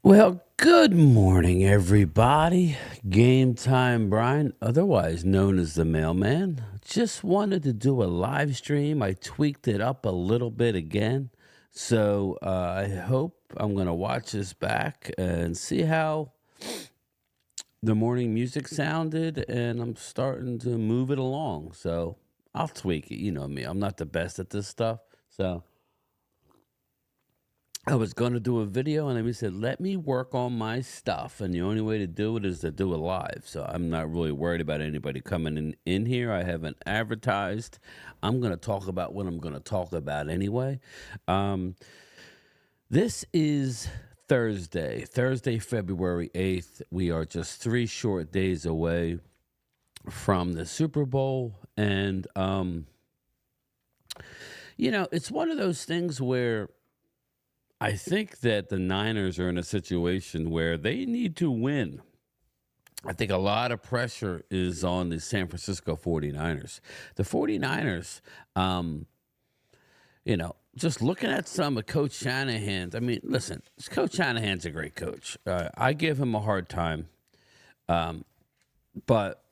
Well, good morning, everybody. Game Time Brian, otherwise known as the Mailman. Just wanted to do a live stream. I tweaked it up a little bit again. So I hope I'm going to watch this back and see how the morning music sounded. And I'm starting to move it along. So I'll tweak it. You know me, I'm not the best at this stuff. So I was going to do a video, and then we said, let me work on my stuff. And the only way to do it is to do it live. So I'm not really worried about anybody coming in here. I haven't advertised. I'm going to talk about what I'm going to talk about anyway. This is Thursday, February 8th. We are just 3 short days away from the Super Bowl. And, it's one of those things where I think that the Niners are in a situation where they need to win. I think a lot of pressure is on the San Francisco 49ers. The 49ers, just looking at some of Coach Shanahan's, listen, Coach Shanahan's a great coach. I give him a hard time. But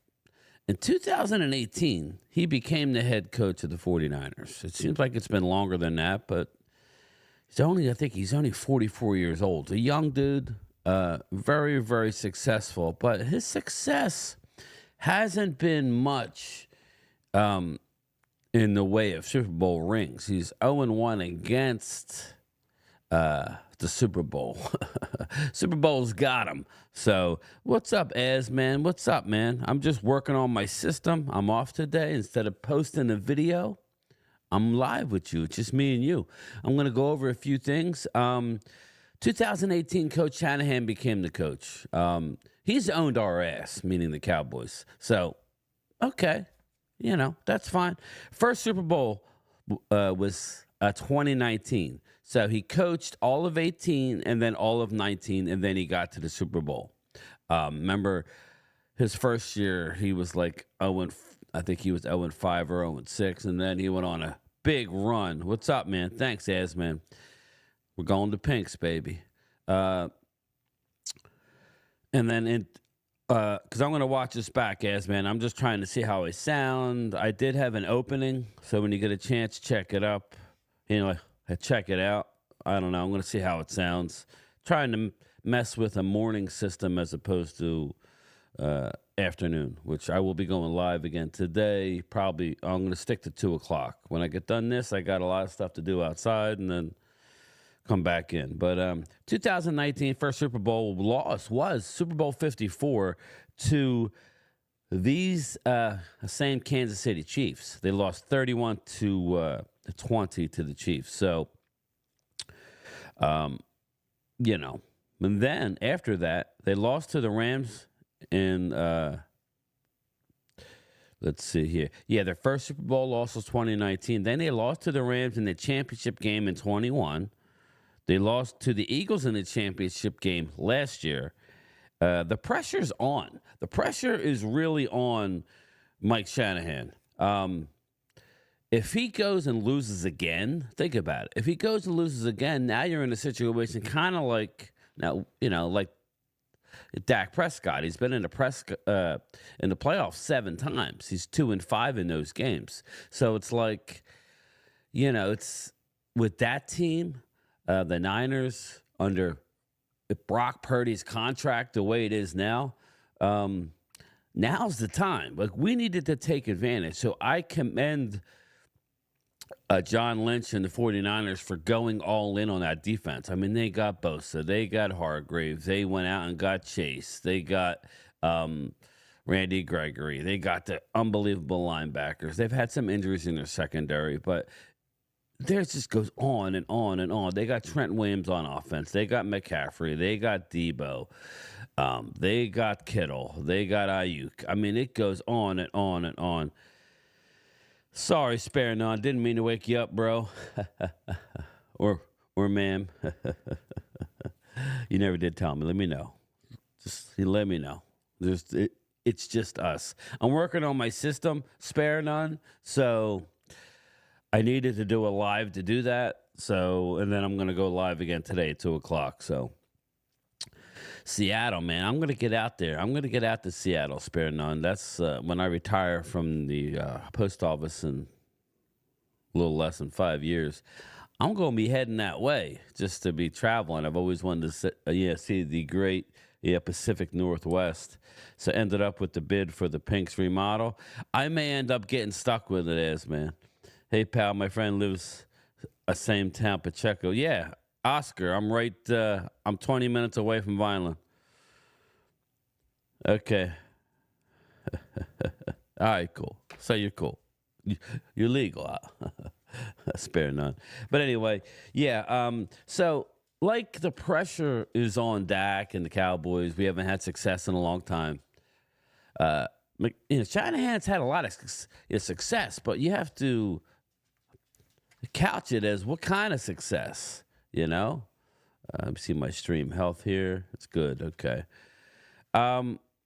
in 2018, he became the head coach of the 49ers. It seems like it's been longer than that, but I think he's only 44 years old. A young dude, very, very successful. But his success hasn't been much in the way of Super Bowl rings. He's 0-1 against the Super Bowl. Super Bowl's got him. So what's up, Az, man? What's up, man? I'm just working on my system. I'm off today. Instead of posting a video, I'm live with you. It's just me and you. I'm going to go over a few things. 2018, Coach Shanahan became the coach. He's owned our ass, meaning the Cowboys. So, okay, that's fine. First Super Bowl was 2019. So he coached all of 18 and then all of 19, and then he got to the Super Bowl. Remember, his first year, he was like 0 I think he was 0-5 or 0-6, and then he went on a big run. What's up, man? Thanks, Az, man. We're going to Pinks, baby. And then, because I'm going to watch this back, Az, man. I'm just trying to see how I sound. I did have an opening, so when you get a chance, check it up. Check it out. I don't know. I'm going to see how it sounds. Trying to mess with a morning system as opposed to afternoon, which I will be going live again today. Probably I'm going to stick to 2 o'clock. When I get done this, I got a lot of stuff to do outside and then come back in. But 2019 first Super Bowl loss was Super Bowl 54 to these same Kansas City Chiefs. They lost 31-20 to the Chiefs. So, and then after that, they lost to the Rams. And let's see here. Yeah, their first Super Bowl loss was 2019. Then they lost to the Rams in the championship game in 21. They lost to the Eagles in the championship game last year. The pressure's on. The pressure is really on Mike Shanahan. If he goes and loses again, think about it. If he goes and loses again, now you're in a situation kind of like like Dak Prescott. He's been in the playoffs 7 times. He's 2-5 in those games. So it's like, it's with that team, the Niners under Brock Purdy's contract the way it is now. Now's the time. Like, we needed to take advantage. So I commend John Lynch and the 49ers for going all in on that defense. I mean, they got Bosa. They got Hargraves. They went out and got Chase. They got Randy Gregory. They got the unbelievable linebackers. They've had some injuries in their secondary, but theirs just goes on and on and on. They got Trent Williams on offense. They got McCaffrey. They got Debo. They got Kittle. They got Ayuk. I mean, it goes on and on and on. Sorry, Spare None. Didn't mean to wake you up, bro. or ma'am. You never did tell me. Let me know. Just let me know. It's just us. I'm working on my system, Spare None. So I needed to do a live to do that. So, and then I'm going to go live again today at 2 o'clock. So Seattle, man. I'm going to get out there. I'm going to get out to Seattle, spare none. That's when I retire from the post office in a little less than 5 years. I'm going to be heading that way just to be traveling. I've always wanted to see the great Pacific Northwest. So ended up with the bid for the Pink's remodel. I may end up getting stuck with it as, man. Hey, pal, my friend lives a same town, Pacheco. Yeah, Oscar, I'm right, I'm 20 minutes away from Vineland. Okay. All right, cool. So you're cool. You're legal. Spare none. But anyway, yeah. So like the pressure is on Dak and the Cowboys. We haven't had success in a long time. Shanahan's had a lot of success, but you have to couch it as what kind of success, you know? Let me see my stream health here. It's good. Okay.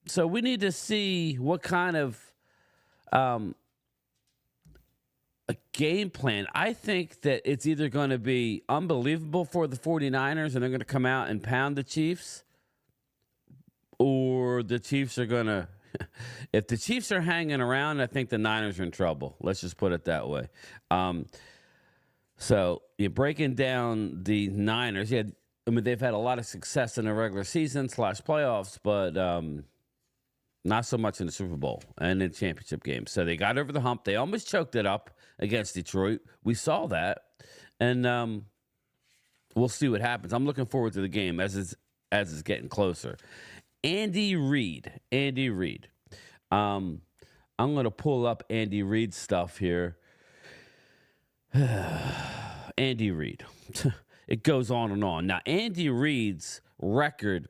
So we need to see what kind of a game plan. I think that it's either going to be unbelievable for the 49ers and they're going to come out and pound the Chiefs, or the Chiefs are going to if the Chiefs are hanging around, I think the Niners are in trouble. Let's just put it that way. So you're breaking down the Niners. Yeah, I mean, they've had a lot of success in the regular season / playoffs, but not so much in the Super Bowl and in championship games. So they got over the hump. They almost choked it up against Detroit. We saw that. And we'll see what happens. I'm looking forward to the game as it's getting closer. Andy Reid. I'm going to pull up Andy Reid's stuff here. Andy Reid. It goes on and on. Now, Andy Reid's record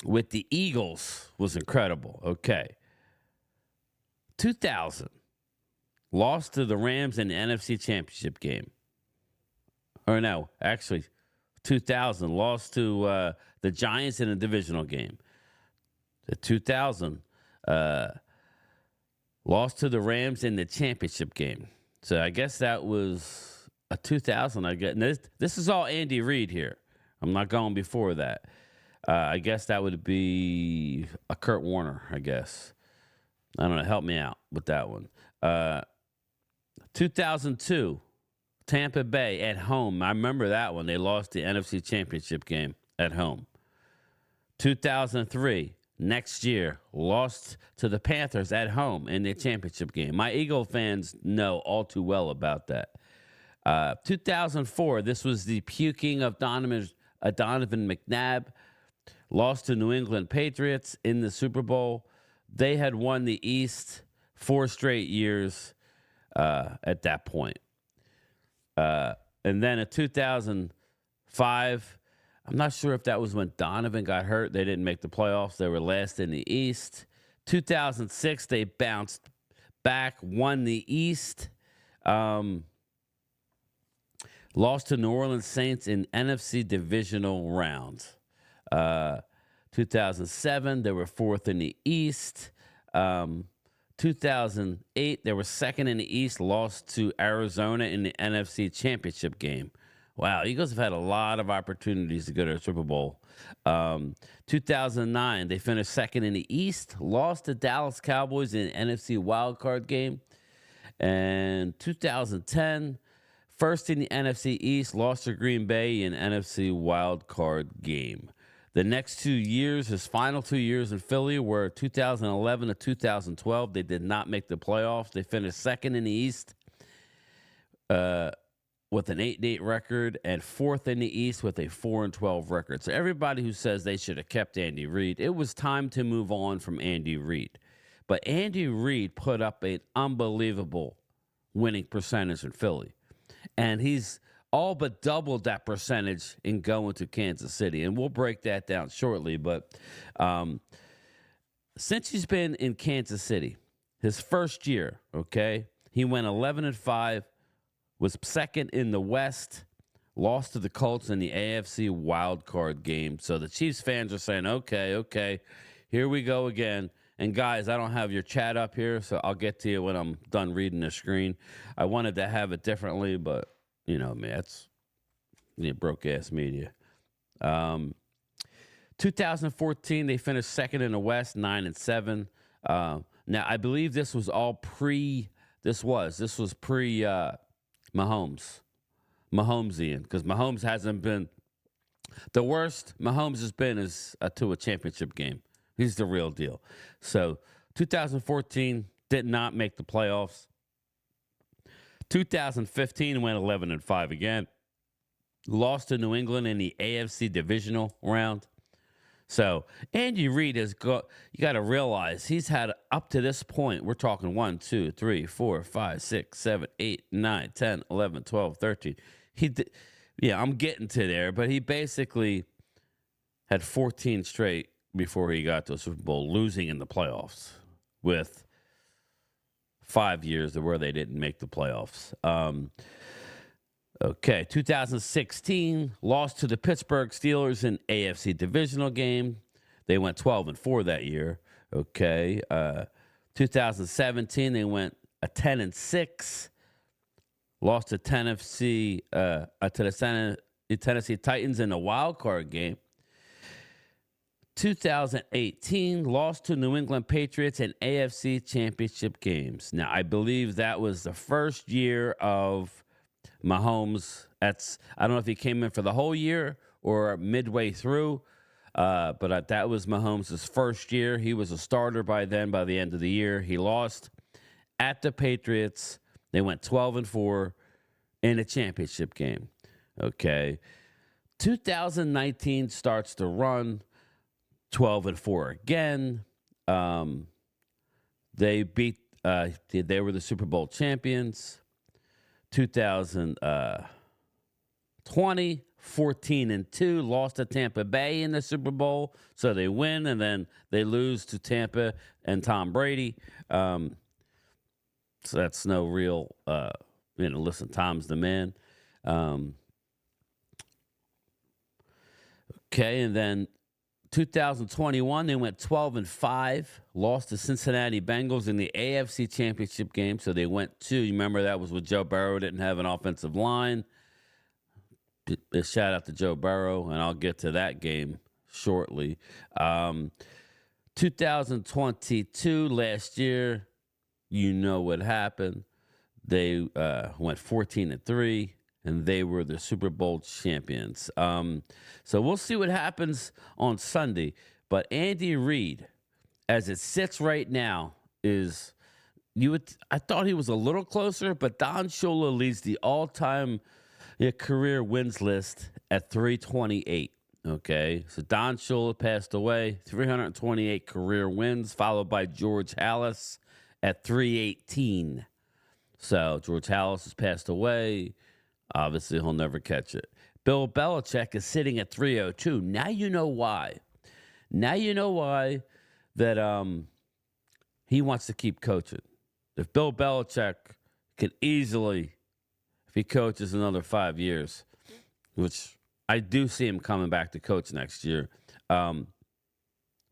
with the Eagles was incredible. Okay. 2000. Lost to the Rams in the NFC Championship game. Or no, actually, 2000. Lost to the Giants in a divisional game. The 2000. Lost to the Rams in the championship game. So I guess that was a 2000. I guess this is all Andy Reid here. I'm not going before that. I guess that would be a Kurt Warner, I guess. I don't know. Help me out with that one. 2002, Tampa Bay at home. I remember that one. They lost the NFC Championship game at home. 2003, next year, lost to the Panthers at home in the championship game. My Eagle fans know all too well about that. 2004, this was the puking of Donovan McNabb. Lost to New England Patriots in the Super Bowl. They had won the East 4 straight years at that point. And then in 2005, I'm not sure if that was when Donovan got hurt. They didn't make the playoffs. They were last in the East. 2006, they bounced back, won the East. Lost to New Orleans Saints in NFC divisional rounds. 2007, they were 4th in the East. 2008, they were 2nd in the East, lost to Arizona in the NFC Championship game. Wow, Eagles have had a lot of opportunities to go to a Super Bowl. 2009, they finished 2nd in the East, lost to Dallas Cowboys in the NFC wildcard game. And 2010, 1st in the NFC East, lost to Green Bay in NFC wildcard game. The next 2 years, his final 2 years in Philly were 2011 to 2012. They did not make the playoffs. They finished 2nd in the East with an 8-8 record and 4th in the East with a 4-12 record. So everybody who says they should have kept Andy Reid, it was time to move on from Andy Reid. But Andy Reid put up an unbelievable winning percentage in Philly. And he's all but doubled that percentage in going to Kansas City. And we'll break that down shortly. But since he's been in Kansas City, his first year, okay, he went 11-5, was 2nd in the West, lost to the Colts in the AFC wildcard game. So the Chiefs fans are saying, okay, here we go again. And guys, I don't have your chat up here, so I'll get to you when I'm done reading the screen. I wanted to have it differently, but you know, man, that's broke ass media. 2014, they finished second in the West, 9-7. Now, I believe this was all pre. This was pre Mahomes, Mahomesian, because Mahomes hasn't been the worst Mahomes has been is to a championship game. He's the real deal. So 2014 did not make the playoffs. 2015 went 11-5 again. Lost to New England in the AFC divisional round. So Andy Reid you got to realize he's had up to this point, we're talking 1, 2, 3, 4, 5, 6, 7, 8, 9, 10, 11, 12, 13. I'm getting to there, but he basically had 14 straight before he got to a Super Bowl, losing in the playoffs with 5 years where they didn't make the playoffs. Okay, 2016, lost to the Pittsburgh Steelers in AFC divisional game. They went 12-4 that year. Okay, 2017, they went 10-6. Lost to Tennessee Tennessee Titans in a wild card game. 2018, lost to New England Patriots in AFC championship games. Now, I believe that was the first year of Mahomes. I don't know if he came in for the whole year or midway through, but that was Mahomes' first year. He was a starter by then. By the end of the year, he lost at the Patriots. They went 12-4 in a championship game. Okay. 2019 starts to run 12-4 again. They were the Super Bowl champions. 2020, 14-2, lost to Tampa Bay in the Super Bowl. So they win, and then they lose to Tampa and Tom Brady. So that's no real, listen, Tom's the man. Okay, and then 2021, they went 12-5, lost to Cincinnati Bengals in the AFC Championship game. So they went you remember that was with Joe Burrow, didn't have an offensive line. Shout out to Joe Burrow, and I'll get to that game shortly. 2022, last year, you know what happened. They went 14-3. And they were the Super Bowl champions. So we'll see what happens on Sunday. But Andy Reid, as it sits right now, I thought he was a little closer, but Don Shula leads the all-time career wins list at 328. Okay, so Don Shula passed away, 328 career wins, followed by George Halas at 318. So George Halas has passed away. Obviously, he'll never catch it. Bill Belichick is sitting at 302. Now you know why. Now you know why that he wants to keep coaching. If Bill Belichick could easily, if he coaches another 5 years, which I do see him coming back to coach next year,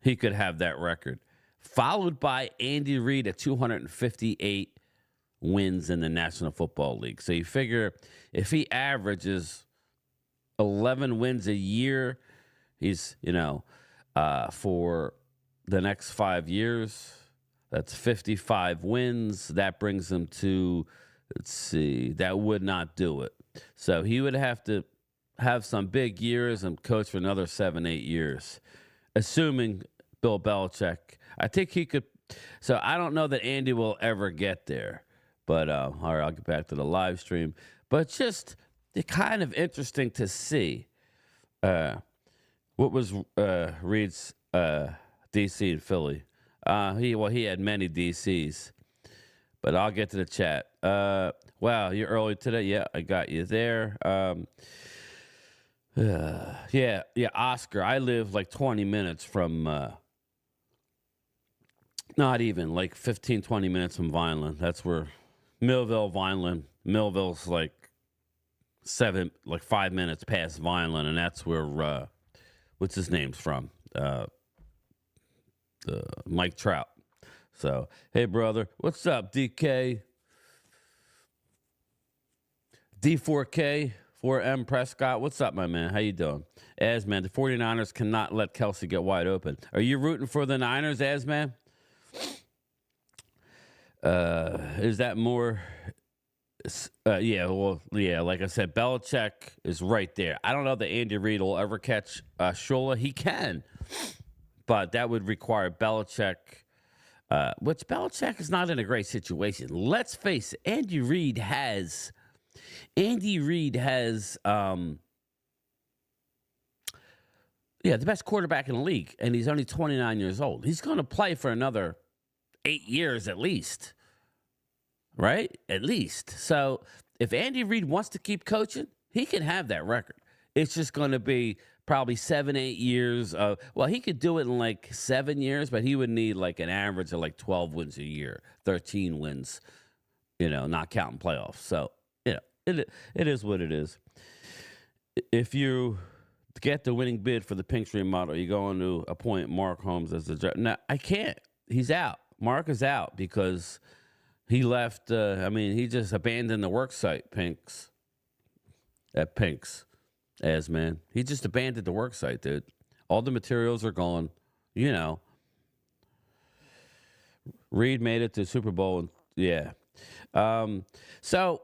he could have that record. Followed by Andy Reid at 258 wins in the National Football League. So you figure if he averages 11 wins a year, he's, for the next 5 years, that's 55 wins. That brings him to, that would not do it. So he would have to have some big years and coach for another 7-8 years, assuming Bill Belichick. I think he could. So I don't know that Andy will ever get there. But, all right, I'll get back to the live stream. But just kind of interesting to see what was Reid's DC in Philly. He had many DCs. But I'll get to the chat. Wow, you're early today. Yeah, I got you there. Yeah, Oscar. I live like 20 minutes from, not even, like 15, 20 minutes from Vineland. That's where... Millville, Vineland. Millville's like 5 minutes past Vineland, and that's where what's his name's from? Mike Trout. So, hey brother, what's up, DK? D4K for M. Prescott. What's up, my man? How you doing? Man, the 49ers cannot let Kelsey get wide open. Are you rooting for the Niners, man? Is that more? Yeah, like I said, Belichick is right there. I don't know that Andy Reid will ever catch Shula. He can, but that would require Belichick, which Belichick is not in a great situation. Let's face it, Andy Reid has, the best quarterback in the league, and he's only 29 years old. He's going to play for another 8 years at least. Right? At least. So if Andy Reid wants to keep coaching, he can have that record. It's just going to be probably 7-8 years of, well, he could do it in like 7 years, but he would need like an average of like 12 wins a year, 13 wins, not counting playoffs. So, it is what it is. If you get the winning bid for the Pink Stream model, you're going to appoint Mark Holmes as the judge. Now, I can't. He's out. Mark is out because he left, he just abandoned the work site, at Pink's, man. He just abandoned the work site, dude. All the materials are gone, Reed made it to Super Bowl, and yeah. So,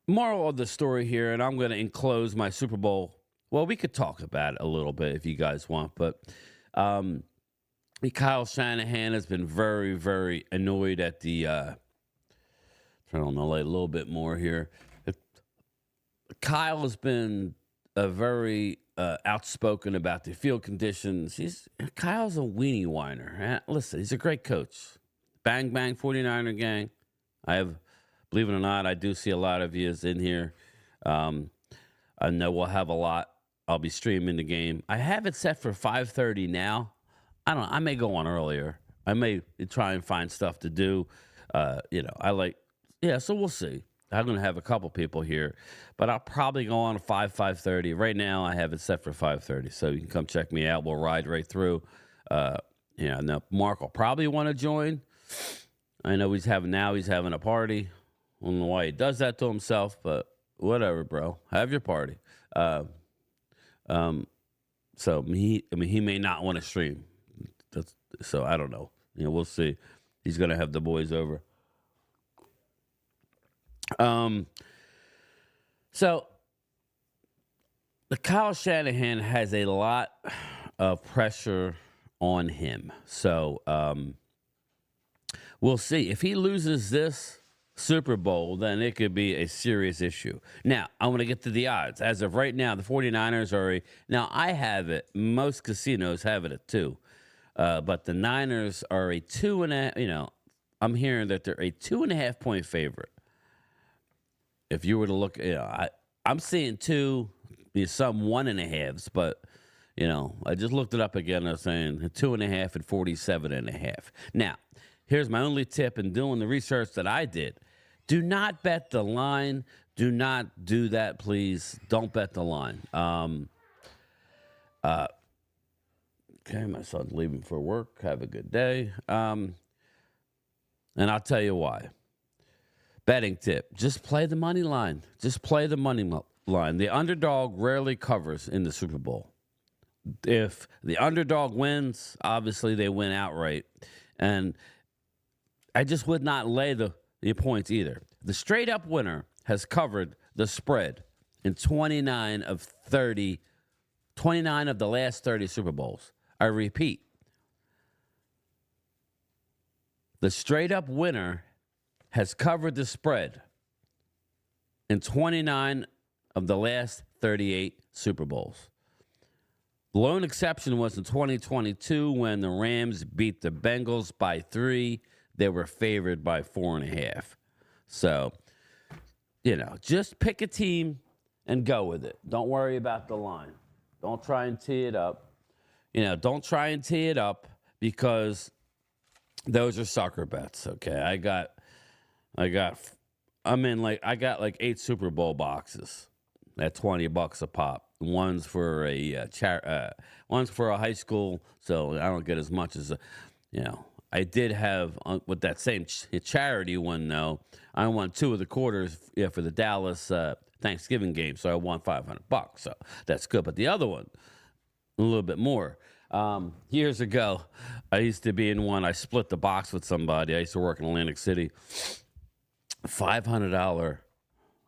moral of the story here, and I'm going to enclose my Super Bowl. Well, we could talk about it a little bit if you guys want, but Kyle Shanahan has been very, very annoyed at the. Trying to lay a little bit more here. Kyle has been very outspoken about the field conditions. Kyle's a weenie whiner. Listen, he's a great coach. Bang bang 49er gang. Believe it or not, I do see a lot of you in here. I know we'll have a lot. I'll be streaming the game. I have it set for 5:30 now. I may go on earlier. I may try and find stuff to do. So we'll see. I'm going to have a couple people here, but I'll probably go on at 5:30. Right now, I have it set for 5:30, so you can come check me out. We'll ride right through. Now Mark will probably want to join. I know he's having a party. I don't know why he does that to himself, but whatever, bro. Have your party. So he may not want to stream. So I don't know. We'll see. He's going to have the boys over. So the Kyle Shanahan has a lot of pressure on him. So we'll see. If he loses this Super Bowl, then it could be a serious issue. Now, I want to get to the odds. As of right now, the 49ers are now I have it. Most casinos have it at 2. But the Niners are a 2.5. I'm hearing that they're a 2.5 point favorite. If you were to look, I'm seeing 2, some 1.5s, but I just looked it up again. I was saying 2.5 and 47.5. Now, here's my only tip in doing the research that I did: do not bet the line. Do not do that, please. Don't bet the line. Okay, my son's leaving for work. Have a good day. And I'll tell you why. Betting tip: just play the money line. Just play the money line. The underdog rarely covers in the Super Bowl. If the underdog wins, obviously they win outright. And I just would not lay the points either. The straight-up winner has covered the spread in 29 of the last 30 Super Bowls. I repeat, the straight-up winner has covered the spread in 29 of the last 38 Super Bowls. The lone exception was in 2022 when the Rams beat the Bengals by 3. They were favored by 4.5. So, just pick a team and go with it. Don't worry about the line. Don't try and tee it up. Don't try and tee it up because those are sucker bets. Okay, I got like 8 Super Bowl boxes at $20 a pop. One's for one's for a high school, so I don't get as much as I did have with that same charity one though. I won 2 of the quarters for the Dallas Thanksgiving game, so I won $500. So that's good. But the other one, a little bit more. Years ago, I used to be in one. I split the box with somebody. I used to work in Atlantic City. $500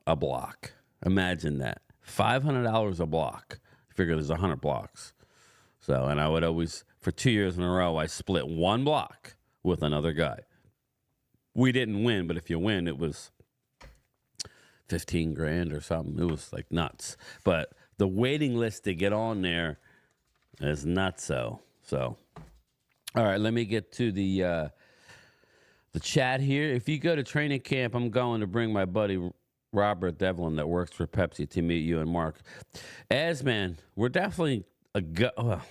a block. Imagine that. $500 a block. Figure there's 100 blocks. So, and I would always, for 2 years in a row, I split one block with another guy. We didn't win, but if you win, it was 15 grand or something. It was like nuts. But the waiting list to get on there is nuts. So, all right, let me get to the chat here. If you go to training camp, I'm going to bring my buddy Robert Devlin that works for Pepsi to meet you and Mark. As man, we're definitely a go. Well,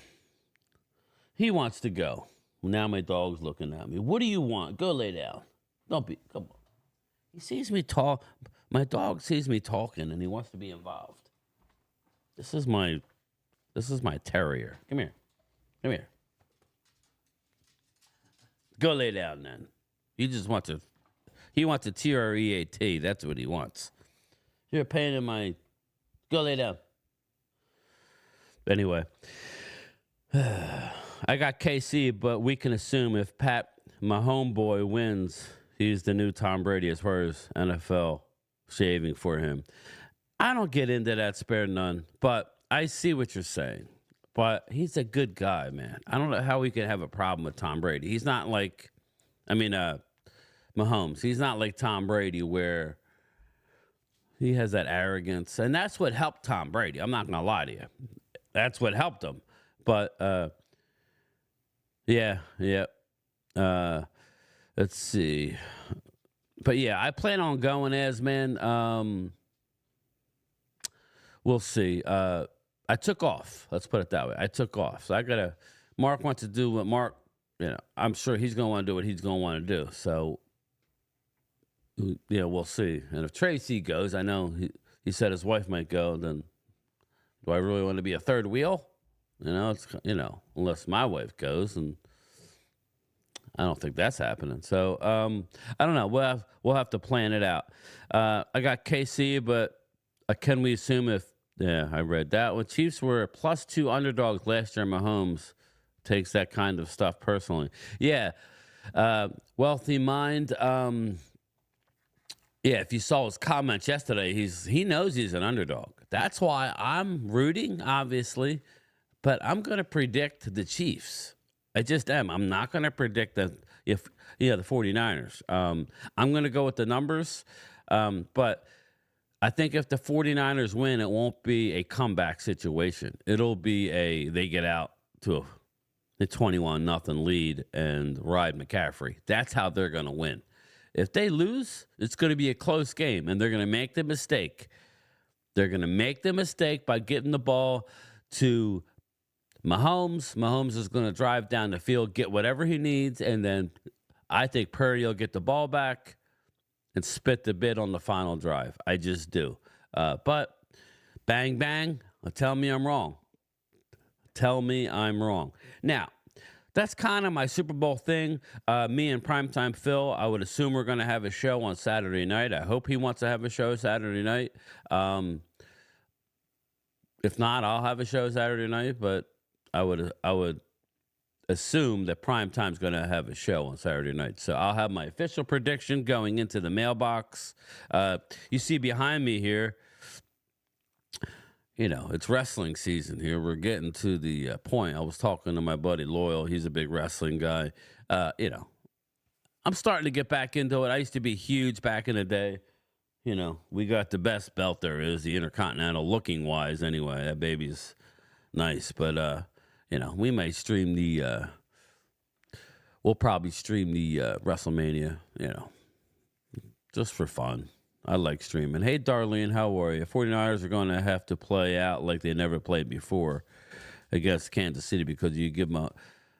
he wants to go. Now my dog's looking at me. What do you want? Go lay down. Don't be. Come on. He sees me talk. My dog sees me talking, and he wants to be involved. This is my terrier. Come here. Come here. Go lay down then. He just wants to. He wants a TREAT. That's what he wants. You're a pain in my. Go lay down. Anyway, I got KC, but we can assume if Pat, my homeboy, wins, he's the new Tom Brady as far as NFL shaving for him. I don't get into that spare none, but I see what you're saying. But he's a good guy, man. I don't know how we can have a problem with Tom Brady. He's not like, Mahomes. He's not like Tom Brady where he has that arrogance. And that's what helped Tom Brady. I'm not going to lie to you. That's what helped him. But, yeah. Let's see. But, yeah, I plan on going as, man. We'll see. I took off. Let's put it that way. I took off. So Mark wants to do what Mark, I'm sure he's going to want to do what he's going to want to do. So, yeah, we'll see. And if Tracy goes, I know he said his wife might go, then do I really want to be a third wheel? Unless my wife goes, and I don't think that's happening. So, I don't know. We'll have to plan it out. I got KC, but can we assume I read that one. Chiefs were +2 underdogs last year. Mahomes takes that kind of stuff personally. Yeah. Wealthy mind. Yeah, if you saw his comments yesterday, he knows he's an underdog. That's why I'm rooting, obviously, but I'm going to predict the Chiefs. I just am. I'm not going to predict the 49ers. I'm going to go with the numbers, but I think if the 49ers win, it won't be a comeback situation. It'll be they get out to a 21-0 lead and ride McCaffrey. That's how they're going to win. If they lose, it's going to be a close game, and they're going to make the mistake. They're going to make the mistake by getting the ball to Mahomes. Mahomes is going to drive down the field, get whatever he needs, and then I think Purdy will get the ball back and spit the bit on the final drive. I just do. But bang, bang, tell me I'm wrong. Tell me I'm wrong. Now, that's kind of my Super Bowl thing. Me and Primetime Phil, I would assume we're going to have a show on Saturday night. I hope he wants to have a show Saturday night. If not, I'll have a show Saturday night, but I would assume that Primetime's going to have a show on Saturday night. So I'll have my official prediction going into the mailbox. You see behind me here, it's wrestling season here. We're getting to the point. I was talking to my buddy Loyal. He's a big wrestling guy. I'm starting to get back into it. I used to be huge back in the day. We got the best belt there is, the Intercontinental, looking wise anyway. That baby's nice. But, we may stream we'll probably stream the WrestleMania, just for fun. I like streaming. Hey, Darlene, how are you? 49ers are going to have to play out like they never played before against Kansas City because you give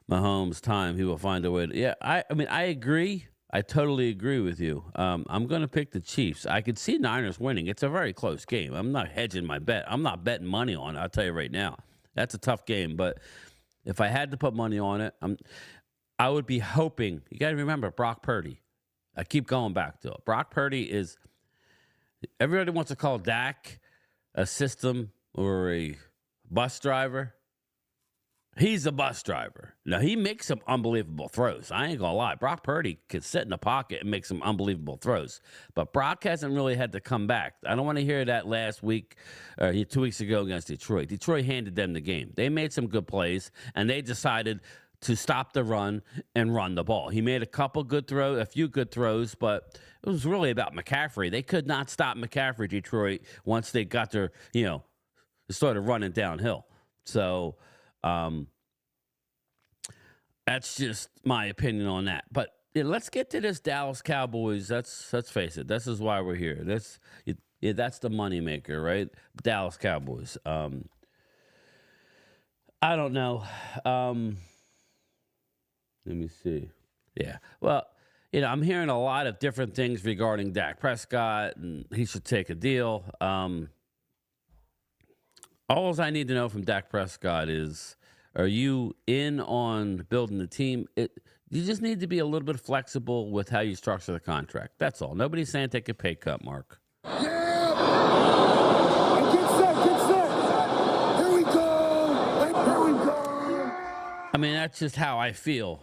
Mahomes time, he will find a way to. Yeah, I agree. I totally agree with you. I'm going to pick the Chiefs. I could see Niners winning. It's a very close game. I'm not hedging my bet. I'm not betting money on it. I'll tell you right now. That's a tough game. But if I had to put money on it, I would be hoping, you got to remember Brock Purdy. I keep going back to it. Brock Purdy is, everybody wants to call Dak a system or a bus driver. He's a bus driver. Now, he makes some unbelievable throws. I ain't going to lie. Brock Purdy could sit in the pocket and make some unbelievable throws. But Brock hasn't really had to come back. I don't want to hear that last week, 2 weeks ago against Detroit. Detroit handed them the game. They made some good plays, and they decided to stop the run and run the ball. He made a few good throws, but it was really about McCaffrey. They could not stop McCaffrey, Detroit, once they got their, started running downhill. So, that's just my opinion on that. But let's get to this Dallas Cowboys. Let's face it. This is why we're here. That's the moneymaker, right? Dallas Cowboys. I don't know. Let me see. Yeah. Well, I'm hearing a lot of different things regarding Dak Prescott, and he should take a deal. All I need to know from Dak Prescott is, are you in on building the team? You just need to be a little bit flexible with how you structure the contract. That's all. Nobody's saying take a pay cut, Mark. Yeah! And get set! Here we go! Here we go! I mean, that's just how I feel,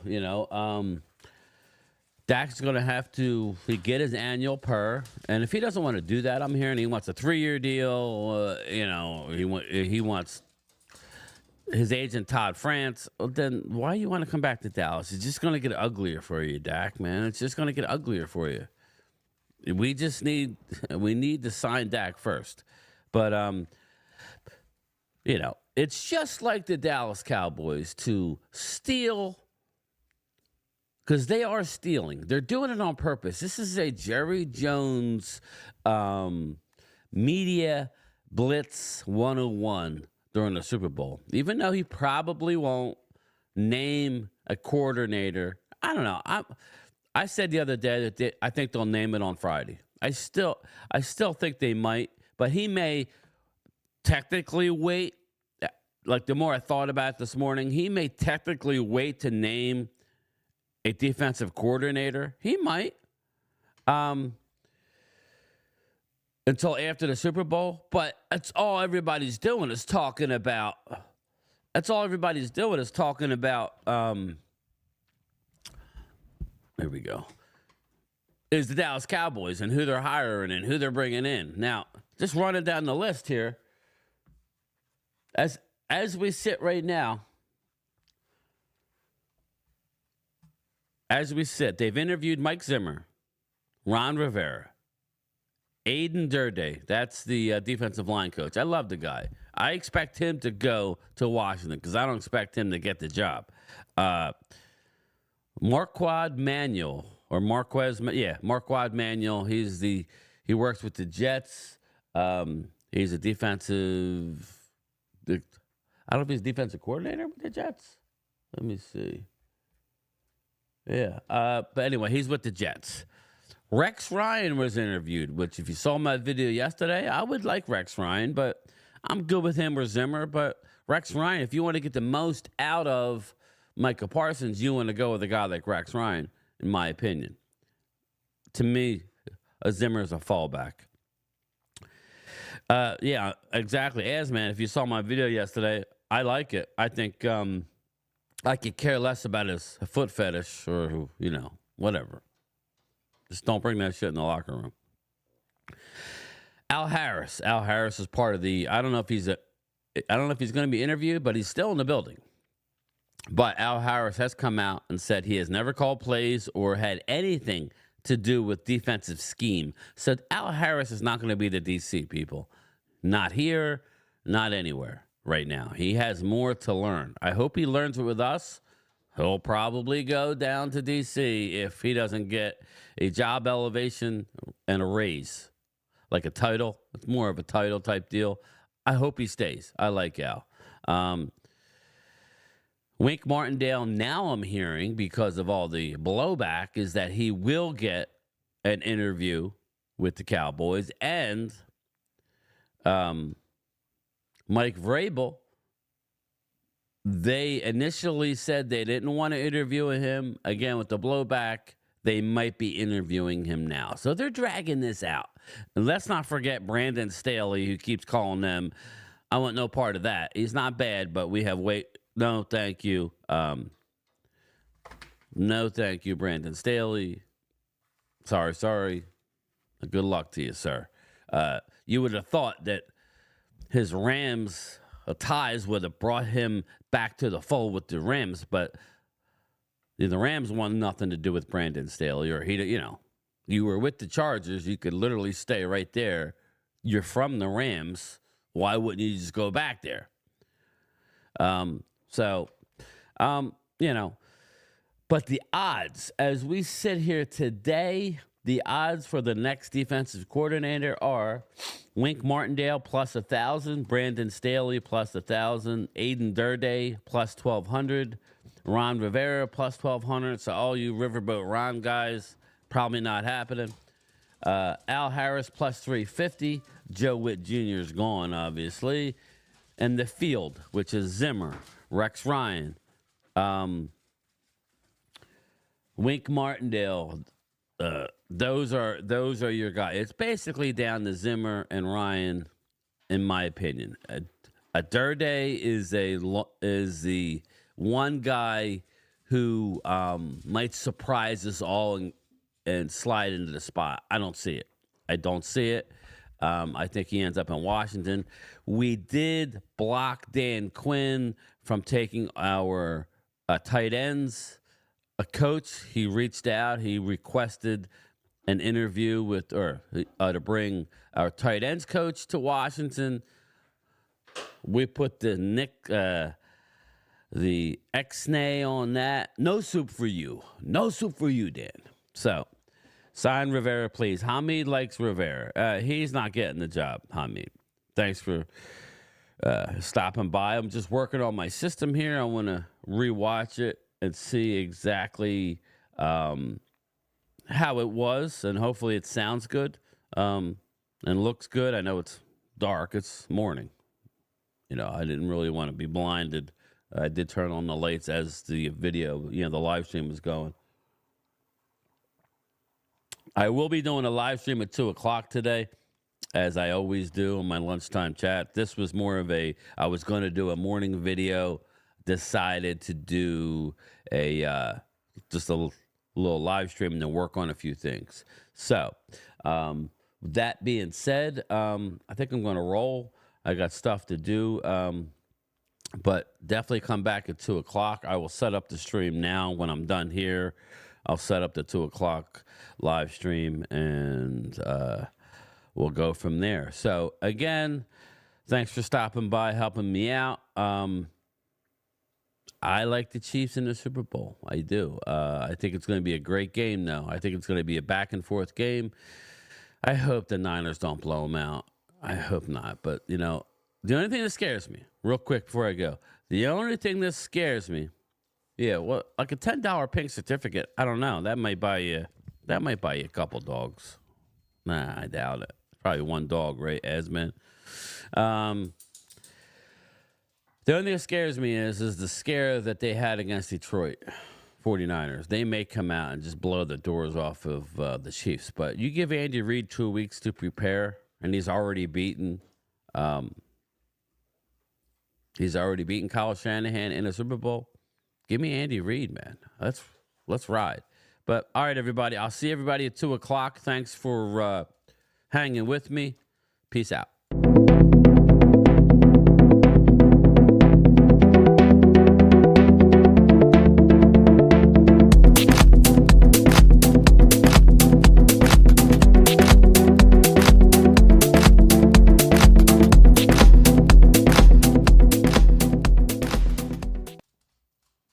Dak's going to have to get his annual per, and if he doesn't want to do that, I'm hearing he wants a 3-year deal. He wants his agent Todd France. Well, then why you want to come back to Dallas? It's just going to get uglier for you, Dak. Man, it's just going to get uglier for you. We need to sign Dak first, but it's just like the Dallas Cowboys to steal. Because they are stealing. They're doing it on purpose. This is a Jerry Jones media blitz 101 during the Super Bowl. Even though he probably won't name a coordinator. I don't know. I said the other day that I think they'll name it on Friday. I still think they might. But he may technically wait. Like the more I thought about it this morning, he may technically wait to name a defensive coordinator. He might. Until after the Super Bowl. But that's all everybody's doing is talking about. Here we go. Is the Dallas Cowboys and who they're hiring and who they're bringing in. Now, just running down the list here. As we sit right now. They've interviewed Mike Zimmer, Ron Rivera, Aiden Durde. That's the defensive line coach. I love the guy. I expect him to go to Washington because I don't expect him to get the job. Marquand Manuel. He works with the Jets. He's a defensive. I don't know if he's defensive coordinator with the Jets. Let me see. Yeah. But anyway, he's with the Jets. Rex Ryan was interviewed, which if you saw my video yesterday, I would like Rex Ryan, but I'm good with him or Zimmer. But Rex Ryan, if you want to get the most out of Micah Parsons, you want to go with a guy like Rex Ryan, in my opinion. To me, a Zimmer is a fallback. Yeah, exactly. Asman, if you saw my video yesterday, I like it. I think I could care less about his foot fetish or, whatever. Just don't bring that shit in the locker room. Al Harris. Al Harris is part of the, I don't know if he's going to be interviewed, but he's still in the building. But Al Harris has come out and said he has never called plays or had anything to do with defensive scheme. So Al Harris is not going to be the DC, people. Not here, not anywhere right now. He has more to learn. I hope he learns it with us. He'll probably go down to DC if he doesn't get a job elevation and a raise, like a title. It's more of a title type deal. I hope he stays. I like Al. Wink Martindale, now I'm hearing, because of all the blowback, is that he will get an interview with the Cowboys. And Mike Vrabel They initially said they didn't want to interview him. Again, with the blowback, they might be interviewing him now. So they're dragging this out. And let's not forget Brandon Staley, who keeps calling them. I want no part of that. He's not bad, but we have no, thank you. No, thank you, Brandon Staley. Sorry. Good luck to you, sir. You would have thought that his Rams ties would have brought him back to the fold with the Rams, but the Rams want nothing to do with Brandon Staley, or you were with the Chargers. You could literally stay right there. You're from the Rams. Why wouldn't you just go back there? But the odds, as we sit here today, the odds for the next defensive coordinator are Wink Martindale plus 1,000, Brandon Staley plus 1,000, Aiden Durday plus 1,200, Ron Rivera plus 1,200. So all you Riverboat Ron guys, probably not happening. Al Harris plus 350. Joe Witt Jr. is gone, obviously. And the field, which is Zimmer, Rex Ryan, Wink Martindale. Those are your guys. It's basically down to Zimmer and Ryan, in my opinion. A Durday is the one guy who might surprise us all and slide into the spot. I don't see it. I think he ends up in Washington. We did block Dan Quinn from taking our tight ends. A coach, he reached out. He requested an interview to bring our tight ends coach to Washington. We put the X-nay on that. No soup for you. No soup for you, Dan. So, sign Rivera, please. Hamid likes Rivera. He's not getting the job, Hamid. Thanks for stopping by. I'm just working on my system here. I want to rewatch it and see exactly how it was, and hopefully it sounds good and looks good. I know it's dark. It's morning. I didn't really want to be blinded. I did turn on the lights as the video, the live stream was going. I will be doing a live stream at 2 o'clock today, as I always do on my lunchtime chat. This was more of I was going to do a morning video, decided to do just a little live stream and then work on a few things. So, that being said, I think I'm going to roll. I got stuff to do, but definitely come back at 2 o'clock. I will set up the stream now. When I'm done here, I'll set up the 2 o'clock live stream, and we'll go from there. So, again, thanks for stopping by, helping me out. I like the Chiefs in the Super Bowl. I do. I think it's going to be a great game, though. I think it's going to be a back-and-forth game. I hope the Niners don't blow them out. I hope not. But, the only thing that scares me, real quick before I go, the only thing that scares me, like a $10 pink certificate, I don't know. That might buy you a couple dogs. Nah, I doubt it. Probably one dog, right, Esmond? The only thing that scares me is the scare that they had against Detroit 49ers. They may come out and just blow the doors off of the Chiefs. But you give Andy Reid 2 weeks to prepare, and he's already beaten Kyle Shanahan in a Super Bowl. Give me Andy Reid, man. Let's ride. But all right, everybody. I'll see everybody at 2 o'clock. Thanks for hanging with me. Peace out.